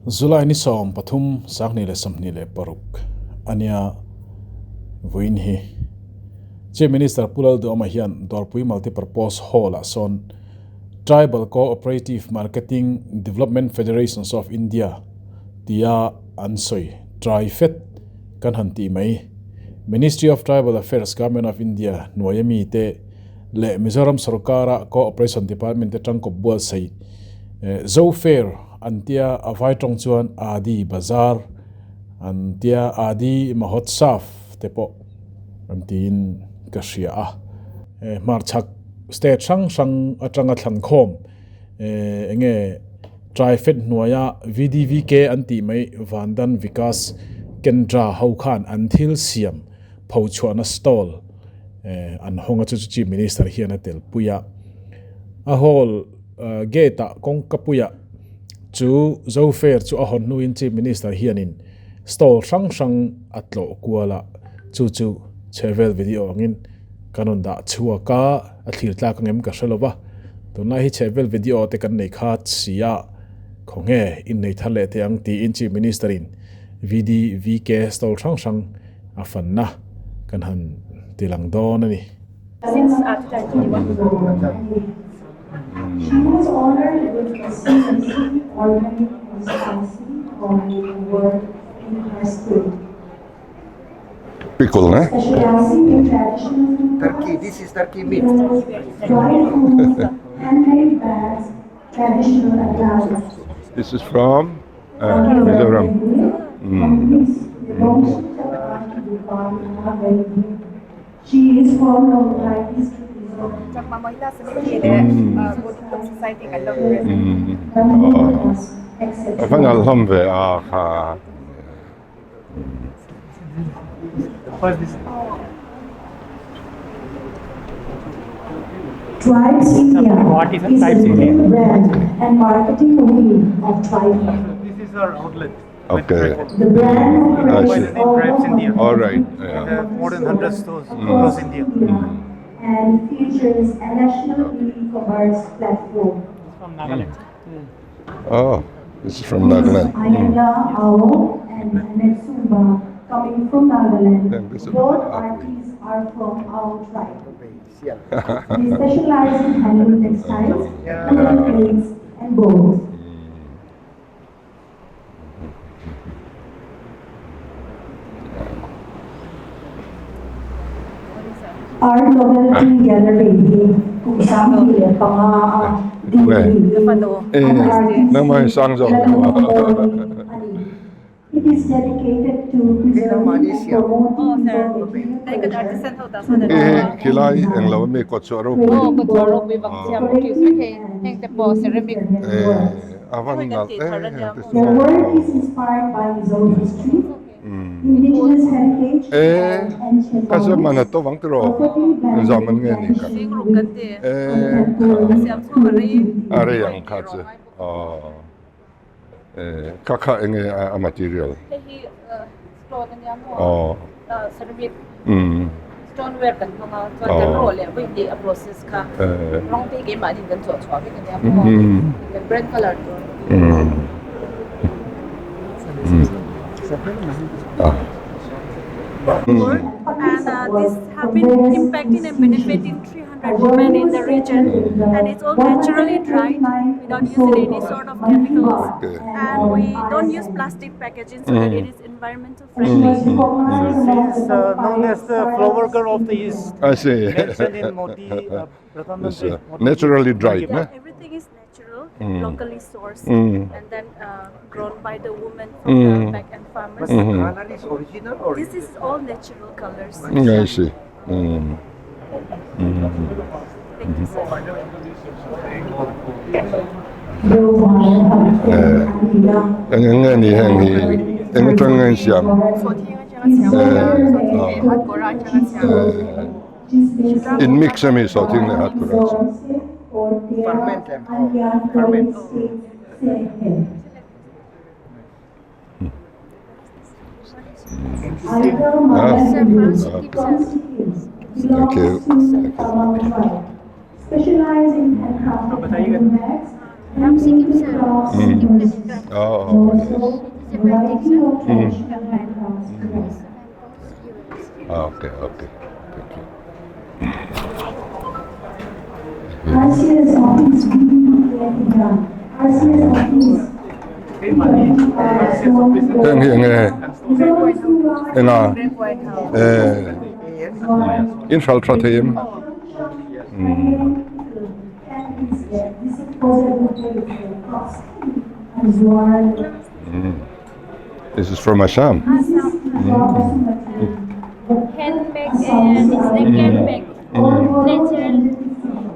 Zulai ni som pathum sakni le samni le paruk ania Vawiin hi Chief Minister Pu Lalduhoma hian Dawrpui Multipurpose Hall a son Tribal Cooperative Marketing Development Federations of India tia ansoi TRIFED kan hanti mai Ministry of Tribal Affairs Government of India nuayami te le Mizoram sorkara Cooperation Department te tangkawpte buatsaih zo fair antia avai tong chuan Aadhi Bazaar antia Aadhi Bazaar tepo antin kashia Hmarchhak state hrang atanga kalkhawm enge TRIFED nuaya VDVK anti mai vandan vikas kendra haukhan an thilsiamte chuan stall an honga chu Chief Minister hian atel puya a hall gate kong kapuya chu zo fair chu a hon nuin Chief Minister hianin stall hrang atlo kuala chu CHHEHVEL video angin kanonda chhuaka a thirtla kangem ka hrelowa tuna hi CHHEHVEL video te kan nei khat sia khonge in nei thale te ang ti in Chief Minister in VK stall hrang a fanna kan han tilang don ani since after she was honored with the CHHEHVEL Organic Consultancy Award in her state. Pickle, eh? Specializing in traditional Turkey, this is Turkey meat. dried foods, handmade bags, traditional attire. This is from Mizoram. She is from the varieties toจากมาमहिला समितिและgood society กันแล้ว Kalkhawm Tribes India is a leading brand and marketing wing of TRIFED. This is our outlet. Okay. The brand Tribes operates India. All right. We have more than 100 stores across India. and features a national e-commerce platform. From Nagaland. Oh, this is from Nagaland. Aizawl and Mizoram coming from Nagaland. Then this is Both Aadhi. artists are from our tribe. They specialize in handling textiles, plates, and bowls. Art Novelty Gallery It is dedicated to preserving and promoting Kilai ang lawan may kotsoro po. Awan na Their work is inspired by Mizoram history, indigenous heritage, and ancient kasi knowledge. mana to bang tro zaman ngayon ka. Are yang katse. Kaka ang material. Oh. stoneware kan mga tuan roll ya with the process ka long te game ma din kan chhuak kan ya the brand color to and this have been impacting and benefiting 300 women in the region, and it's all naturally dried without using any sort of chemicals, and we don't use plastic packaging so that it is environmental friendly. It's known as the flower girl of the East. I see. Mentioned in Modi Pradhan It's Mantri. naturally dried, Yeah, ne? everything is natural, locally sourced, and then grown by the women from the back-end farmers. Color is original or This is all natural colors. I see. Thank you so much. Ang nga ni hang ni ang tangan siyam. In mix mi so ting na hat ko. ferment them. Ferment. Thank you. Specializing in handcrafted bags, Sikkim sir, Sikkim Oh, yes. Also, variety of traditional handcrafts here. Okay, okay. Thank you. RCS office RCS office. Heng hi nge enga infral trateim. This is from Assam. Handmade and it's like handmade. Natural.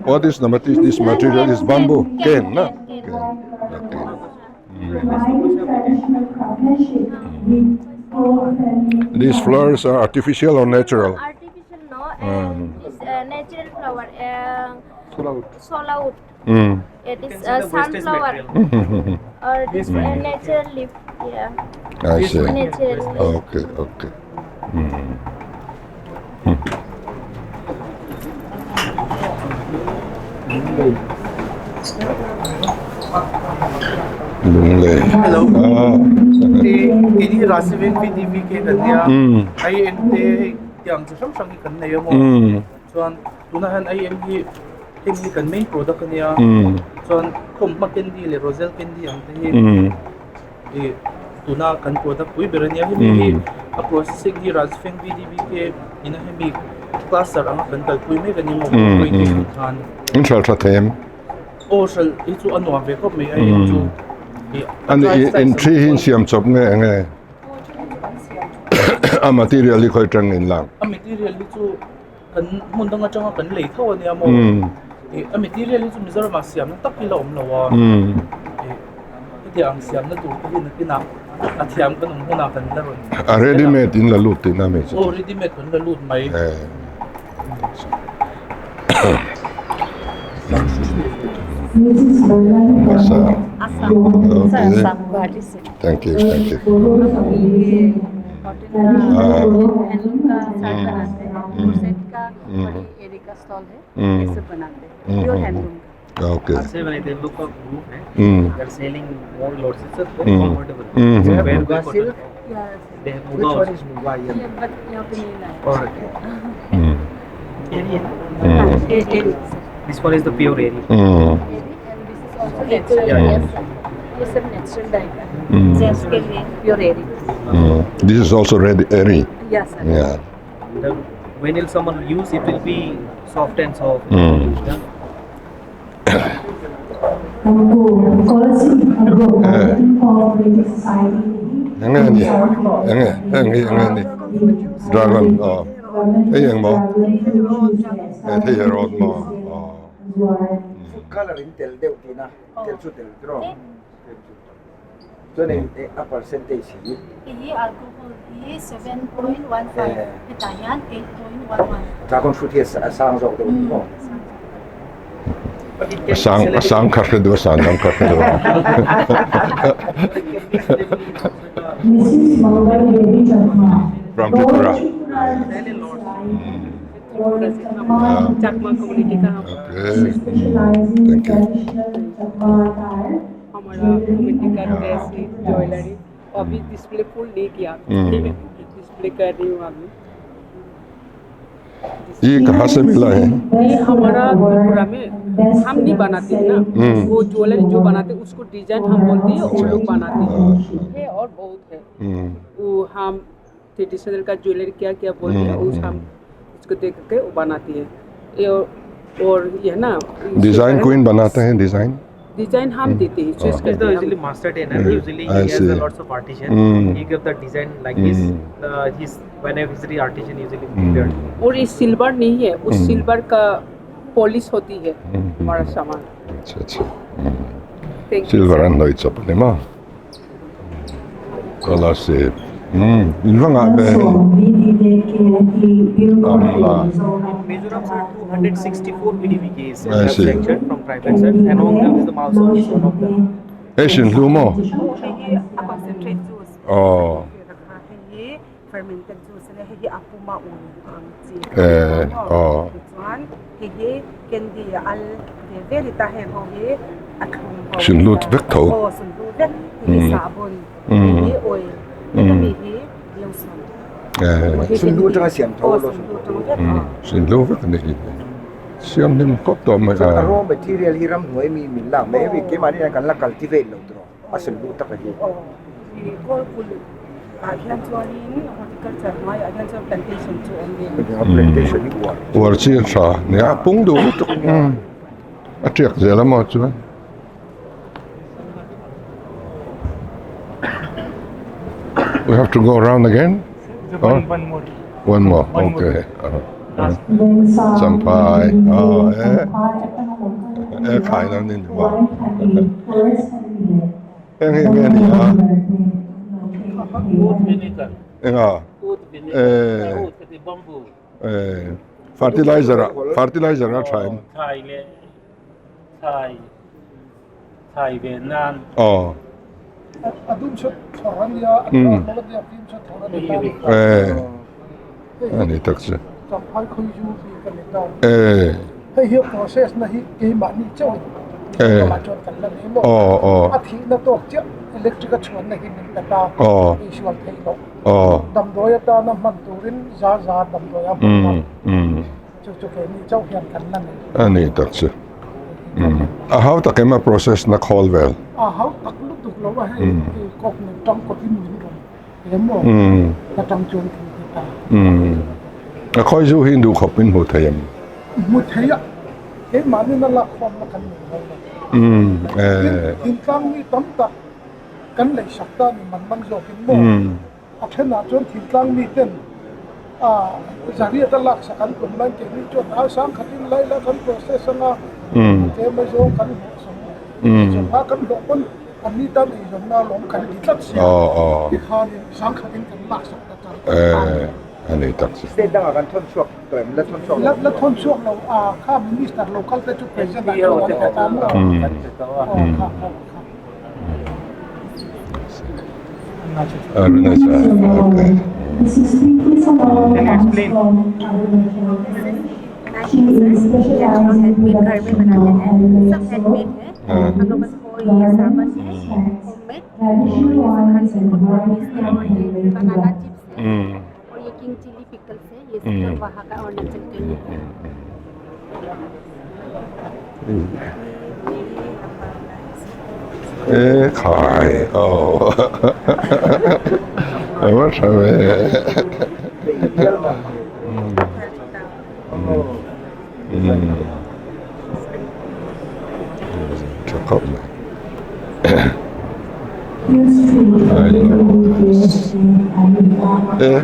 What is this material is bamboo. Cane, no? Cane. Okay. Traditional craftsmanship with These flowers are artificial or natural? Artificial no, and it's natural flower. Sola wood. It is a sunflower or this natural leaf. Yeah. I see. Natural leaf. Okay, okay. Hello. Ini receiving PDB ke kanya. Ay ente yang sesam sangi kanya yo mo. Chuan tunahan ay ente hindi kan main product kanya. Chuan kum makendi le rosel kendi ang te. Tuna kan product pui beranya hindi a processing di receiving PDB ke ina hindi cluster ang kan tal pui me kanya mo pui ke kan. Infral trateim. Ocean itu anu ave ko me ay itu. And in three hinsiam chop nge a material li khoi tang in lang. A material itu kan mun dang chang kan lei thaw ni amo. A material itu Mizoram siam na tak kilo om lawa. Ti ang siam na tu ni na a thiam kan um na kan la ron. A ready made in la lut na me. Oh ready made kan la lut mai. Bazar. Okay. Assam. Thank you, thank you. Handloom का साथ बनाते हैं set का वही एरी का stall है ये सब बनाते हैं pure handloom Okay. Say when they look for group, they're selling more lots. It's very comfortable. They have Muga silk. They have Muga. Which one is Muga? Yeah, but यहाँ पे नहीं लाया Eri. This one is the pure Eri. and this is also natural yes ये सब natural dye का है gents के लिए pure eri This is also ready airy. yes sir Yeah. When will someone use it will be soft and soft. Dragon. Oh. Hey, young mo. Hey, your old mo. Color in tel deu tina tel chu tel draw cho nên a percentage hi ये alcohol ये 7.15 Italian 8.11 dragon fruit yes sang zo do mo Sang khakre do sang khakre do. From Tripura. Chakma community का Okay. Thank you. हमारा community का dress jewellery अभी display full नहीं किया display कर रही हूँ अभी ये कहाँ से मिला है? ये हमारा त्रिपुरा में हम नहीं बनाते हैं ना वो ज्वेलरी जो बनाते हैं उसको डिजाइन हम बोलते हैं वो लोग बनाते हैं और बहुत है वो हम ट्रेडिशनल का ज्वेलरी क्या क्या बोलते हैं उस हम उसको देख के वो बनाती है ये और ये ना डिजाइन क्वीन बनाते हैं डिजाइन हम देते हैं चूज It's करते the हैं usually master tailor. Usually I he has see. lots of artisan. He gives the design like this. He's whenever he's the artisan usually prepared. और ये सिल्वर नहीं है उस सिल्वर का पॉलिश होती है हमारा सामान अच्छा अच्छा Thank you, silver sir. And light सब ने मां कलर से इनवंग आबे Mizoram sir 264 PDVKs I see. sanctioned from private sir, and HAWNG is the also is one of them. Asian LUMO ये concentrate juice oh ये fermented juice ना ये apuma un oh one ये candy al very tahen ho hi athum ho Sin lut vek tho. oh sun lut vek hi sabun hi oil hi mi hi lotion Sun lu tanga siam tho lo. Sin lu vek ni ki. Siam nim kop to ma So ka. raw material hi ram noi mi min lang me wi ke mani kan la cultivate lo tro. Asun lu tak hi. ko kul hian chuanin horticulture mai hian chu plantation chu only Plantation ni wa. War chi sa ne a pung du to. A triak zela mo chu. We have to go around again? One more. One more. Okay. Sampai. Khai nam nin wa. Eng ni ha. Wood vinegar. Enga. Wood vinegar. Wood the bamboo. Fertilizer na try. Thai le. Thai Vietnam. Oh. Adum shot thoran ya atang malat ya film shot thoran ya. Ani takse. Sampai khoi ju bi kan le taw. Eh. Hi process na hi ke mani chaw. Ma chon kan la ni mo. Oh. Athi na to che electric chuan na hi nin ta ta. Visual thei lo. Dam doya ta na man turin za dam doya. Chu ke ni chaw hian kan la ni. Ani takse. How ta kema process na callwell? How tak lu tuk lo wa hai kok ni tang ko tin min ro. Emo. Ta tang chon ki ta. A khoi zu hindu khopin hu thayam. Mu thaya. Ke mani na la khom na kan ni lo. In tang ni tam ta kan le sakta ni man zo kin mo. A thena chon thin tang ni ten zariya ta lak sakan kun man ke ni chon a sang khatin lai la kan process na ke ma zo kan so ha kan do kon ani ta ni zo na lom kan di tat sia ki khan ni sang khatin kan lak sakta ta Ani takse. State dang kan thon chuak to em la thon chuak. La thon chuak lo kha minister local te chu president ta ta mo Okay. This is strictly from our handmade घर में बनाते हैं सब handmade है हम लोग बस कोई साबुन है होममेड और ये सब और ये बनाना चिप्स है और ये किंग चिली पिकल्स है ये सब वहाँ का ऑर्नेमेंटल है Khai. What have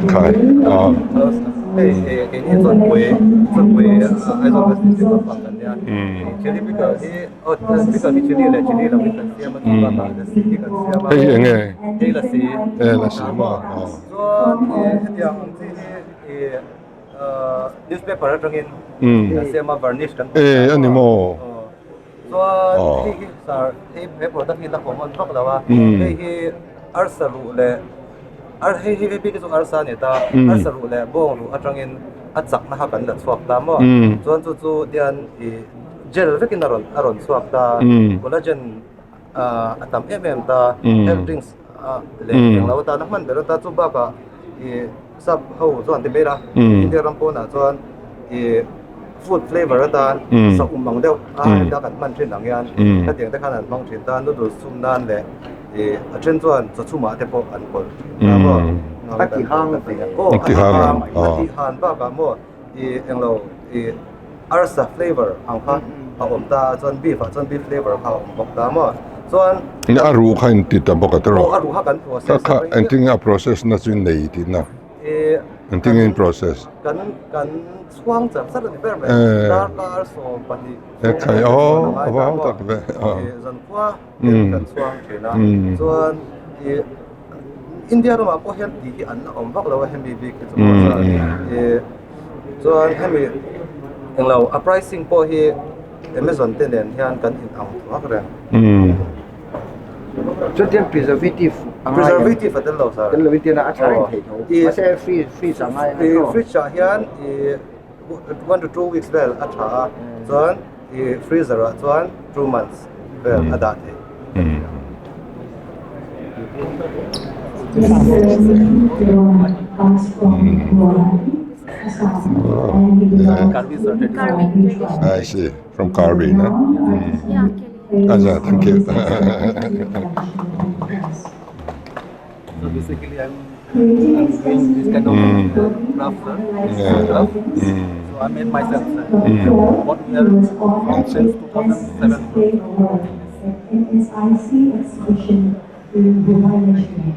Khai. Ini Dawrpui Aizawl West District of Pangkanya. Jadi because ni chili la kita siapa tu bapa ada si kita siapa. Ini la si. La si ma. So yang sini newspaper terangin. Siapa varnish kan. Ani mo. So ini sar ini produk kita common talk lah wah. Ini arsalu le. Hei big so arsa ni ta arsa ru le bong ru atangin atsak na hakan la swak ta mo chuan chu dian gel vekin aron swak ta collagen atam ta health drinks le yang law ta nakman pero ta chu ba ka sab ho chuan te bera India rampo na chuan food flavor ta sa umang deuh da kan man thin ang yan ta tiang ta khanan mang thin ta noodles sum nan le a chen chuan cha chuma te po an pol mo Ati hang ati han ba ka mo eng lo arsa flavor ang kha a om ta chuan beef flavor kha om bok ta mo chuan Ni aru khain ti ta bokatro. aru ha kan process Ka anting a process na chin nei ti na. Anting in process. kan chuang chap sat ni ber me tar so pati Khai wow tak ve. zan kwa kan chuang thena chuan India ro ma po hian ti hi an om vak lo hem bi ki chuan hemi englo a pricing po hi Amazon ten den hian kan in ang thak re so tiang preservative atel lo sa kan lo tiang na achar thei tho mase free sangai free cha hian 1 to 2 weeks bel acha chuan freezer chuan 2 months vel adat he This recipe comes from Guwahati, Assam, and it is I see. From Karbi, no? Aja, thank you. so basically I'm doing this kind of craft so I made myself what we are from since 2007 NSIC exhibition in Bhubaneswar.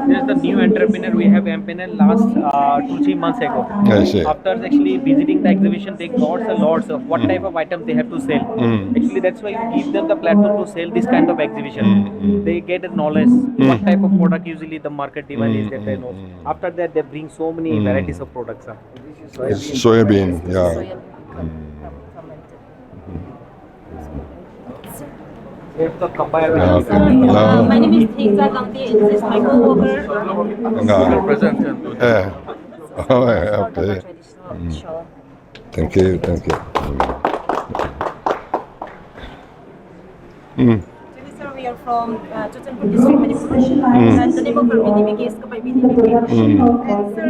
There's the new entrepreneur we have empaneled last 2-3 months ago. I see. After actually visiting the exhibition, they got a lots of what type of items they have to sell. Actually, that's why we give them the platform to sell this kind of exhibition. They get a knowledge what type of product usually the market demand is that they know. After that, they bring so many varieties of products. Soybean, yeah. We have the papaya. My name is Aizawl. This is my co-worker. Oh, okay. Thank you, thank you. Sir, we are from Chhuak district, Manipur. And the name of our BDBK is Dawrpui Multipurpose. And sir,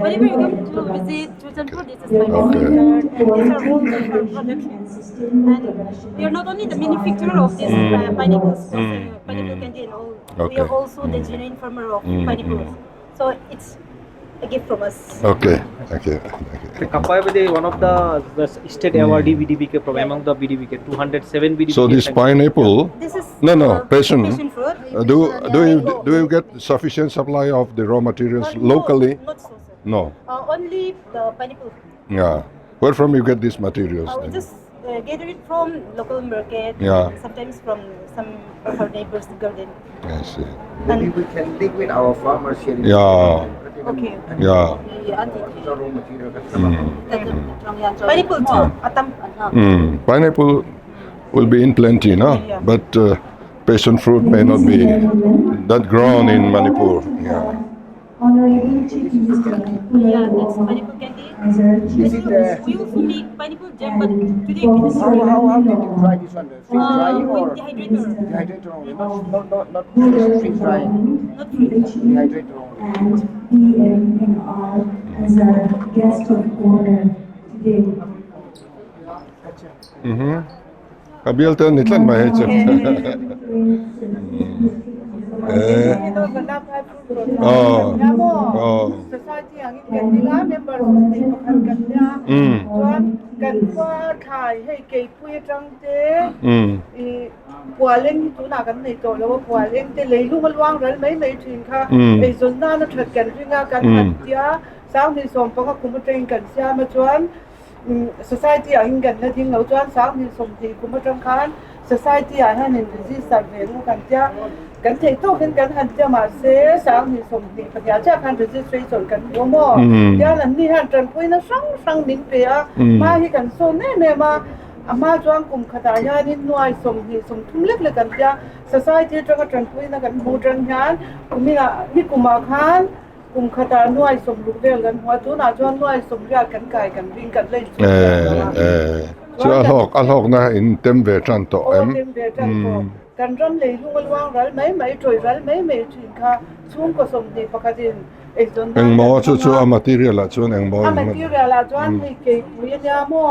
whenever you come to visit Chhuak, this is my favorite. These are all the productions. And we are not only the manufacturer of these pineapples, pineapple candy and all. We are also the genuine farmer of pineapples. So it's a gift from us. Okay, thank you. The papaya is one of the state awardee BDBK from among the BDBK 207 BDBK. So this pineapple, This is passion fruit. do you get sufficient supply of the raw materials locally? Not so, sir. No. Only the pineapple. Yeah. Where from you get these materials? We just gather it from local market. Yeah. Sometimes from some of our neighbors' garden. I see. Maybe we can link with our farmers here. Yeah. Okay. Yeah. The raw material. Pineapple too. Atam. Pineapple will be in plenty, no? Yeah. But passion fruit may not be that grown in Manipur. Yeah. Honorable Chief Minister Pu Yeah, that's Lalduhoma pineapple candy. as our Chief We also make pineapple jam, but today we just How did you try this one? Freeze drying or with dehydrator. dehydrator only? Not freeze drying. Not freeze. Dehydrator only. and DMNR as our guest of honor today. Kabialta nitlan mahechan. Society ang India member of the Kanya chuan kan kwa thai hei ke pui tang te kualeng tu na kan nei to lo kualeng te leilu malwang ral mai mai thin kha ei zon na na that kan ringa kan hatia sang ni som pa ka kum train kan sia ma chuan society ang kan na thing lo chuan sang ni som ti kum tang khan society a han in disease survey lu kan tia kan thei to kan han tia ma se sang ni som ti pa ya cha kan registration kan yo mo ya lan ni han tran pui na sang ning pe a ma hi kan so ne ma ama chuang kum khata ya ni nuai som hi som thum lek le kan tia society tang tran pui na kan mu tran han kumina ni kuma khan kum khata nuai som lu vel kan hwa tu na chuan nuai som ya kan kai kan ring kan le So alhok na in tembe chanto em. Kan ram le lungal wang ral mai troi ral mai thin kha chung ko som ni pakadin ekjon Ang mo chu material la chuan ang mo. material la chuan ni ke puya nya mo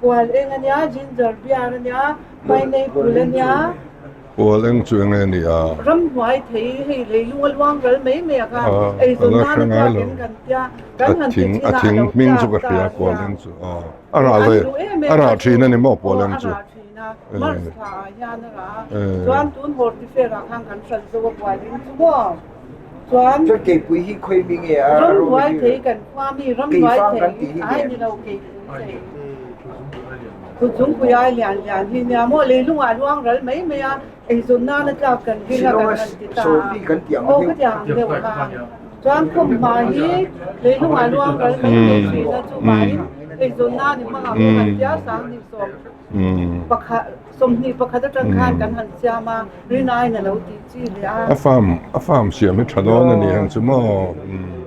kual eng anya ginger biar anya pineapple anya Kual ang chu ang ni a. ram huai thei hei le lungal wang ral mai kha ekjon na na kan tia kan han ti ating min chu ka khia kual ang chu. Ara thina ni mo kual ang chu. Marsa ya na ga chuan tun hor ti fe ra khang kan san zo kwa ling chu mo chuan Cho ke pui hi khoi mi nge ram huai thei kan khwa mi ram huai thei ai ni lo ke ku chung ku ya lian hi nya mo le lung a luang ral mai a ei zon na na ta kan gi na kan ti ta so pi kan tiang o ka tiang de wa chuan kum ma hi le lung a luang ral mai na chu ma hi ไอ้โซนหน้านี่มันเอากันยาสามนี่ส่งปะคะสมนี่ปะคะจะจังคานกันหันเสียมาหรือนายเนี่ยเราตีจี้เลยafam sia me thadon ani han chu mo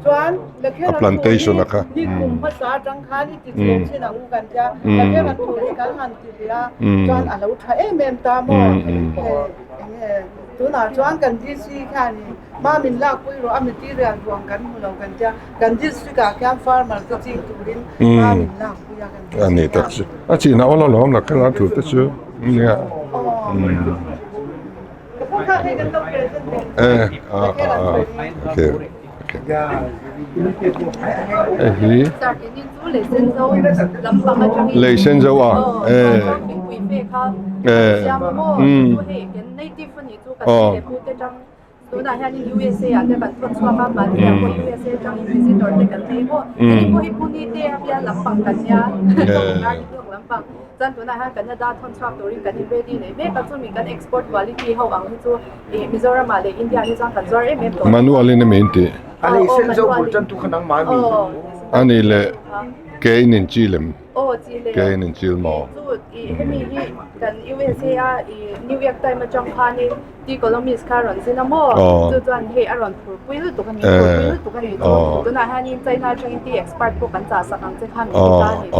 จวนแล้วแค่ plantation นะคะนี่กลุ่มภาษาจังคานนี่ติดเชื้อที่หนังกันจ้าแล้วแค่มันถูกกันหันติดเลยจวนอ่ะเราไทยเมมตามอตัวหน้าจวนกันที่สี่ค่ะนี่มามินลากปุ้ยเราอเมริการวมกันเรากันจ้ากันที่สี่กับแคมฟาร์มมันก็จริงตุลินมามินลากปุ้ยกันอันนี้ตักสิจีน่าว่าเราล้อมหลักกันแล้วถูกตัดชื่อเนี่ยพวกข้าให้กันต้องเป็นโอเคฮีเลยเส้นเจ้าอ่ะตัวนั้นนี่ USA อ่ะแต่บันทึกสภาพมันเนี่ยพวก USA จัง visitor เด็กกันที่พวกนี่พวกญี่ปุ่นนี่เดียบยันลำปังกันเนี่ยตรงนั้นที่ลำปังจันตัวนั้นกันเนี่ยด้านทอนทรัพย์ตัวนี้กันที่ ready เลยแม้ปัจจุบันกัน export quality เขาหวังที่ตัวMizoram มาเลย India นี่จังกันจอร์เอ็มตัวมานูอะไรเนี่ยไม่ติอันนี้เส้นเจ้าบุญจันทุกขนังมามีอันนี้เลยเกย์นินจิลมจีเลยเกย์นินจิลมอจุดให้มีที่กัน USA อ่ะนิวยอร์กไทม์มาจังพานี่ที่โคลอมบิสคาร์รอนซินาโมจุดวันเฮอารอนพูปุ้ยรู้ตัวกันนี่ปุ้ยรู้ตัวกันนี่ตัวนั้นฮะนี่ใจน่าจะอินที่ expert พวกกันจ่าสักครั้งจะทำที่ด้านนี้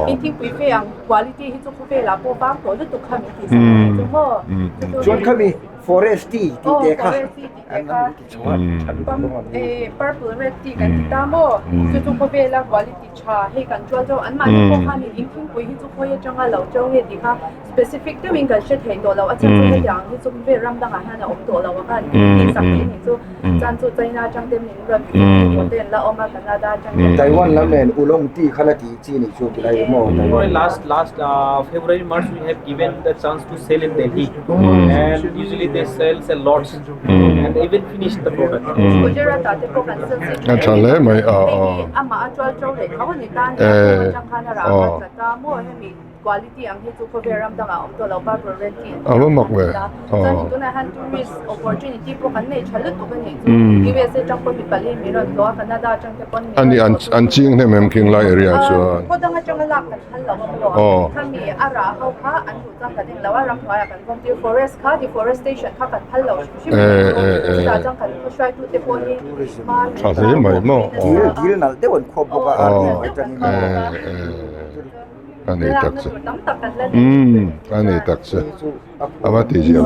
อินที่ปุ้ยเฟียง quality ที่จุกปุ้ยละพวกบ้างตัวรู้ตัวกันนี่ที่สุดจุดพ่อส่วนเขามี forest ที่เด็กค่ะอันนั้นที่ชวนpurple red ที่กันที่ตามโจุดปุ้ยละ quality ชาให้กันจวนจวนอันมันพวกเขานี่อินที่ปุ้ยที่จุกปุ้ยจังเราเจ้าเฮ็ดดีค่ะ specific ที่วิ่งกันเช็ดเห็นตัวเราอาจจะจุดอย่างที่จุกปุ้ยรำดังอาหารเนี่ยอมตัวเราว่ากันที่สักทีนี่จุดจันจุดใจน่าจังเต็มหนึ่งเรื่องที่เต็มแล้วออกมากันน่าได้จังไต้หวันแล้วแม่อุลงที่ขนาดที่จีนช่วงที่ไรมองไต้หวัน last February March we have given the chance to sell in Delhi and usually they sell lots and even finish the product กุจราตาเตปกันซึ่งอันนั้นเลยไหมอามาจวลโจเลยเขาวันนี้ด้านจังคานาราจัดตามโมให้มี quality อันที่จุกเฟรมต่างๆตัวเราบ้าประเวณที่เอาหมกเลยจะเห็นตัวนั้น tourist opportunity พวกกันเนี่ยฉันเลือกตัวกันเนี่ย USA จังคนมีปริมีรถตัวแคนาดาจังจะคนอันนี้อันจริงเนี่ยมันคิงไลเอรียชัวก็ต้องจังหลักกันทันเราบอกถ้ามีอะไรเขาค่ะอันถูกจังกันแล้วว่ารังไว้กันก็ที่ forest ค่ะ deforestation ค่ะกันทันเราใช่ไหมจะจังกันก็ช่วยทุกที่พวกนี้มาใช่ไหมมั้งดีนั่นเดี๋ยวครบก็อันนี้จังอันนี้ตักสิอันนี้ตักสิอามาตีเจียว